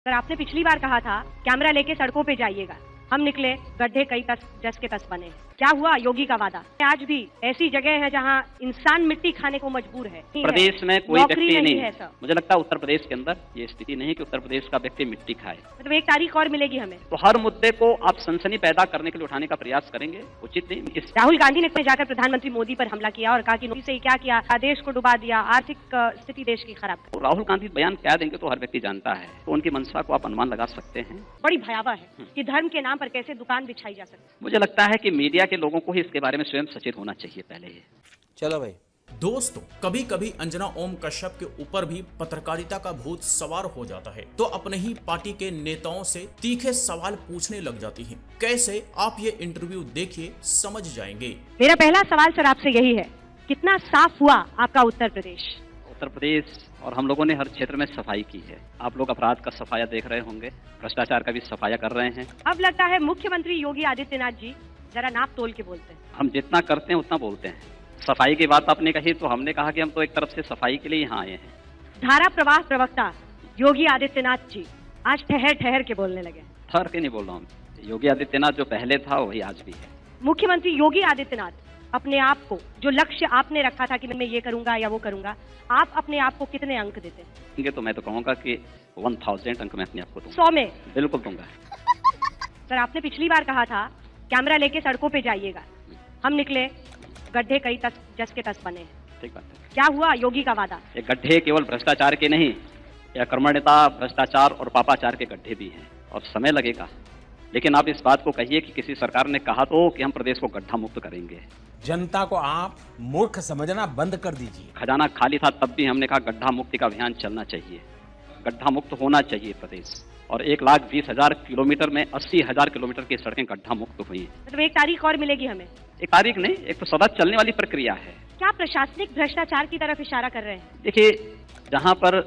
Sir, आपने पिछली बार कहा था कैमरा लेके सड़कों पे जाइएगा। हम निकले, गड्ढे कई जस के तस बने। क्या हुआ योगी का वादा? आज भी ऐसी जगह है जहां इंसान मिट्टी खाने को मजबूर है। प्रदेश में कोई व्यक्ति नहीं है सर। मुझे लगता है उत्तर प्रदेश के अंदर ये स्थिति नहीं कि उत्तर प्रदेश का व्यक्ति मिट्टी खाए। मतलब एक तारीख और मिलेगी हमें। तो हर मुद्दे को आप सनसनी पैदा करने के लिए उठाने का प्रयास करेंगे, उचित नहीं। राहुल गांधी ने जाकर प्रधानमंत्री मोदी पर हमला किया और कहा कि मोदी से क्या किया, देश को डुबा दिया, आर्थिक स्थिति देश की खराब कर। तो राहुल गांधी बयान क्या देंगे तो हर व्यक्ति जानता है, तो उनकी मंशा को आप अनुमान लगा सकते हैं। बड़ी भयावह है कि धर्म के नाम पर कैसे दुकान बिछाई जा सकती है। मुझे लगता है कि मीडिया के लोगों को ही इसके बारे में स्वयं सचेत होना चाहिए पहले ही। चलो भाई दोस्तों, कभी कभी अंजना ओम कश्यप के ऊपर भी पत्रकारिता का भूत सवार हो जाता है तो अपने ही पार्टी के नेताओं से तीखे सवाल पूछने लग जाती हैं। कैसे, आप ये इंटरव्यू देखिए, समझ जाएंगे। मेरा पहला सवाल सर आपसे यही है, कितना साफ हुआ आपका उत्तर प्रदेश? उत्तर प्रदेश और हम लोगों ने हर क्षेत्र में सफाई की है। आप लोग अपराध का सफाया देख रहे होंगे, भ्रष्टाचार का भी सफाया कर रहे हैं। अब लगता है मुख्यमंत्री योगी आदित्यनाथ जी जरा नाप तोल के बोलते हैं। हम जितना करते हैं उतना बोलते हैं। सफाई की बात आपने कही तो हमने कहा कि हम तो एक तरफ से सफाई के लिए यहाँ आए हैं। धारा प्रवाह प्रवक्ता योगी आदित्यनाथ जी आज ठहर ठहर के बोलने लगे। ठहर के नहीं बोल रहा हूँ, योगी आदित्यनाथ जो पहले था वही आज भी है। मुख्यमंत्री योगी आदित्यनाथ अपने आप को, जो लक्ष्य आपने रखा था कि मैं ये करूंगा या वो करूंगा, आप अपने आप को कितने अंक देते हैं? तो मैं तो कहूँगा कि 1000 अंक मैं अपने आप को दूंगा। 100 में? बिल्कुल दूंगा। सर, आपने पिछली बार कहा था कैमरा लेके सड़कों पे जाइएगा। हम निकले, गड्ढे कई जस के तस बने। ठीक बात है। क्या हुआ योगी का वादा? ये गड्ढे केवल भ्रष्टाचार के नहीं, या कर्मण्यता, भ्रष्टाचार और पापाचार के गड्ढे भी हैं और समय लगेगा। लेकिन आप इस बात को कहिए कि किसी सरकार ने कहा तो कि हम प्रदेश को गड्ढा मुक्त करेंगे। जनता को आप मूर्ख समझना बंद कर दीजिए। खजाना खाली था तब भी हमने कहा गड्ढा मुक्ति का अभियान चलना चाहिए, गड्ढा मुक्त होना चाहिए प्रदेश। और 1,20,000 किलोमीटर में 80,000 किलोमीटर की सड़कें गड्ढा मुक्त हुई। मतलब एक तारीख और मिलेगी हमें? एक तारीख नहीं, एक तो सदा चलने वाली प्रक्रिया है। क्या प्रशासनिक भ्रष्टाचार की तरफ इशारा कर रहे हैं? देखिए, जहां पर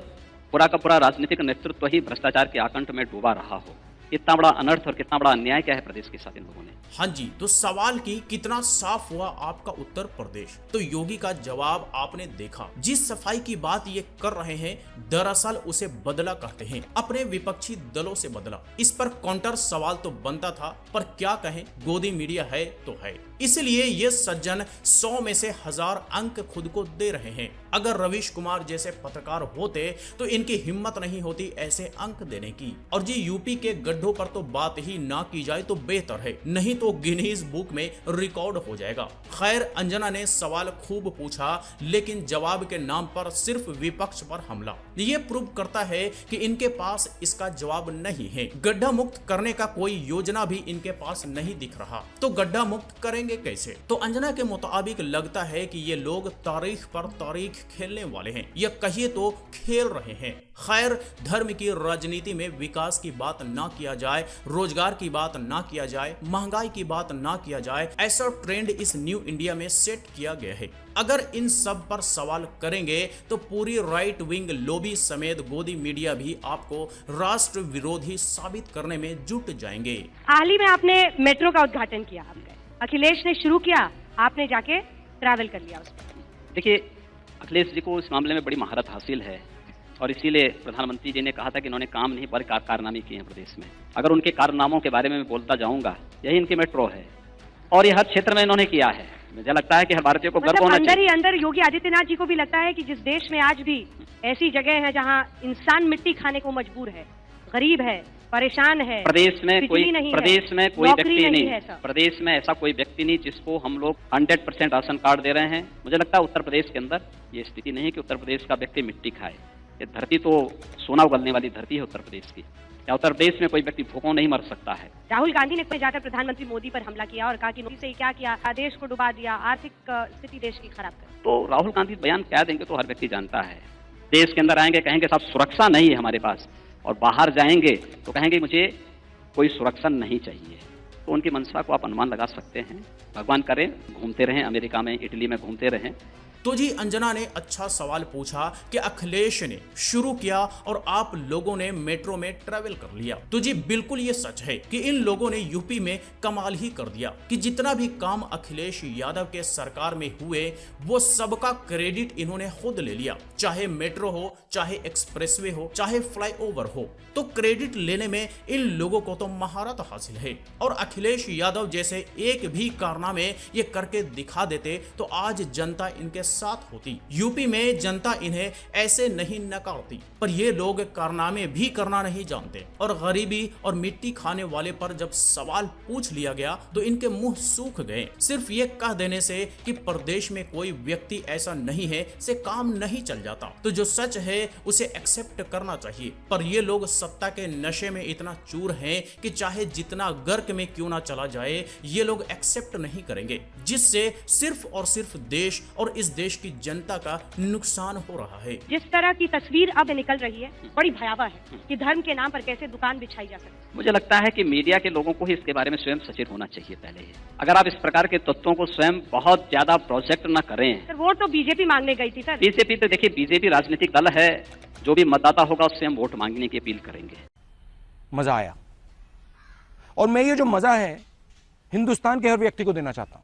पूरा का पूरा राजनीतिक नेतृत्व ही भ्रष्टाचार के आकंठ में डूबा रहा हो, कितना बड़ा अनर्थ और कितना बड़ा अन्याय क्या है प्रदेश के साथ इन लोगों ने। हाँ जी, तो सवाल की कितना साफ हुआ आपका उत्तर प्रदेश, तो योगी का जवाब आपने देखा। जिस सफाई की बात ये कर रहे हैं दरअसल उसे बदला कहते हैं, अपने विपक्षी दलों से बदला। इस पर काउंटर सवाल तो बनता था, पर क्या कहें, गोदी मीडिया है तो है। इसलिए ये सज्जन 100 में से 1000 अंक खुद को दे रहे हैं। अगर रवीश कुमार जैसे पत्रकार होते तो इनकी हिम्मत नहीं होती ऐसे अंक देने की। और जी यूपी के गड्ढों पर तो बात ही ना की जाए तो बेहतर है, नहीं तो गिनीज बुक में रिकॉर्ड हो जाएगा। खैर, अंजना ने सवाल खूब पूछा लेकिन जवाब के नाम पर सिर्फ विपक्ष पर हमला। ये प्रूव करता है कि इनके पास इसका जवाब नहीं है। गड्ढा मुक्त करने का कोई योजना भी इनके पास नहीं दिख रहा, तो गड्ढा मुक्त करेंगे कैसे? तो अंजना के मुताबिक लगता है कि ये लोग तारीख पर तारीख खेलने वाले हैं, या कहिए तो खेल रहे हैं। खैर, धर्म की राजनीति में विकास की बात ना किया जाए, रोजगार की बात ना किया जाए, महंगाई की बात ना किया जाए, ऐसा ट्रेंड इस न्यू इंडिया में सेट किया गया है। अगर इन सब पर सवाल करेंगे तो पूरी राइट विंग लॉबी समेत गोदी मीडिया भी आपको राष्ट्र विरोधी साबित करने में जुट जाएंगे। हाल ही में आपने मेट्रो का उद्घाटन किया, अखिलेश ने शुरू किया, आपने जाके ट्रैवल कर लिया उस पर। देखिए, अखिलेश जी को इस मामले में बड़ी महारत हासिल है और इसीलिए प्रधानमंत्री जी ने कहा था कि इन्होंने काम नहीं बड़े कारनामे किए हैं प्रदेश में। अगर उनके कारनामों के बारे में मैं बोलता जाऊंगा, यही इनकी मेट्रो है और ये हर क्षेत्र में इन्होंने किया है। मुझे लगता है कि हर भारतीय को गर्व होना चाहिए। अंदर ही अंदर योगी आदित्यनाथ जी को भी लगता है कि जिस देश में आज भी ऐसी जगह है जहाँ इंसान मिट्टी खाने को मजबूर है, गरीब है, परेशान है, प्रदेश में कोई व्यक्ति नहीं है, प्रदेश में ऐसा कोई व्यक्ति नहीं जिसको हम लोग 100% राशन कार्ड दे रहे हैं। मुझे लगता है उत्तर प्रदेश के अंदर ये स्थिति नहीं है कि उत्तर प्रदेश का व्यक्ति मिट्टी खाए। ये धरती तो सोना उगलने वाली धरती है उत्तर प्रदेश की, या उत्तर प्रदेश में कोई व्यक्ति भूखों नहीं मर सकता है। राहुल गांधी ने जाकर प्रधानमंत्री मोदी पर हमला किया और कहा कि मोदी से क्या किया, देश को डुबा दिया, आर्थिक स्थिति देश की खराब कर। तो राहुल गांधी बयान क्या देंगे तो हर व्यक्ति जानता है। देश के अंदर आएंगे, कहेंगे साहब सुरक्षा नहीं है हमारे पास, और बाहर जाएंगे तो कहेंगे मुझे कोई सुरक्षा नहीं चाहिए। तो उनकी मंशा को आप अनुमान लगा सकते हैं। भगवान करे घूमते रहें, अमेरिका में, इटली में घूमते रहें, तो जी अंजना ने अच्छा सवाल पूछा कि अखिलेश ने शुरू किया और आप लोगों ने मेट्रो में ट्रेवल कर लिया। तो जी बिल्कुल ये सच है कि इन लोगों ने यूपी में कमाल ही कर दिया कि जितना भी काम अखिलेश यादव के सरकार में हुए वो सबका क्रेडिट इन्होंने खुद ले लिया। चाहे मेट्रो हो, चाहे एक्सप्रेसवे हो, चाहे फ्लाईओवर हो, तो क्रेडिट लेने में इन लोगों को तो महारत हासिल है। और अखिलेश यादव जैसे एक भी कारनामे ये करके दिखा देते तो आज जनता इनके साथ होती। यूपी में जनता इन्हें ऐसे नहीं नकारती, पर ये लोग कारनामे भी करना नहीं जानते। और गरीबी और मिट्टी खाने वाले पर जब सवाल पूछ लिया गया तो इनके मुंह सूख गए। सिर्फ ये कह देने से कि प्रदेश में कोई व्यक्ति ऐसा नहीं है से काम नहीं चल जाता। तो जो सच है उसे एक्सेप्ट करना चाहिए, पर ये लोग सत्ता के नशे में इतना चूर हैं कि चाहे जितना गर्क में क्यों ना चला जाए ये लोग एक्सेप्ट नहीं करेंगे, जिससे सिर्फ और सिर्फ देश और इस देश की जनता का नुकसान हो रहा है। जिस तरह की तस्वीर अब निकल रही है बड़ी भयावह है कि धर्म के नाम पर कैसे दुकान बिछाई जा सकती है। मुझे लगता है कि मीडिया के लोगों को ही इसके बारे में स्वयं सचेत होना चाहिए पहले ही। अगर आप इस प्रकार के तत्वों को स्वयं बहुत ज्यादा प्रोजेक्ट न करें। सर वोट तो बीजेपी मांगने गई थी सर। बीजेपी तो देखिए, बीजेपी राजनीतिक दल है, जो भी मतदाता होगा उससे हम वोट मांगने की अपील करेंगे। मजा आया, और मैं ये जो मजा है हिंदुस्तान के हर व्यक्ति को देना चाहता हूं।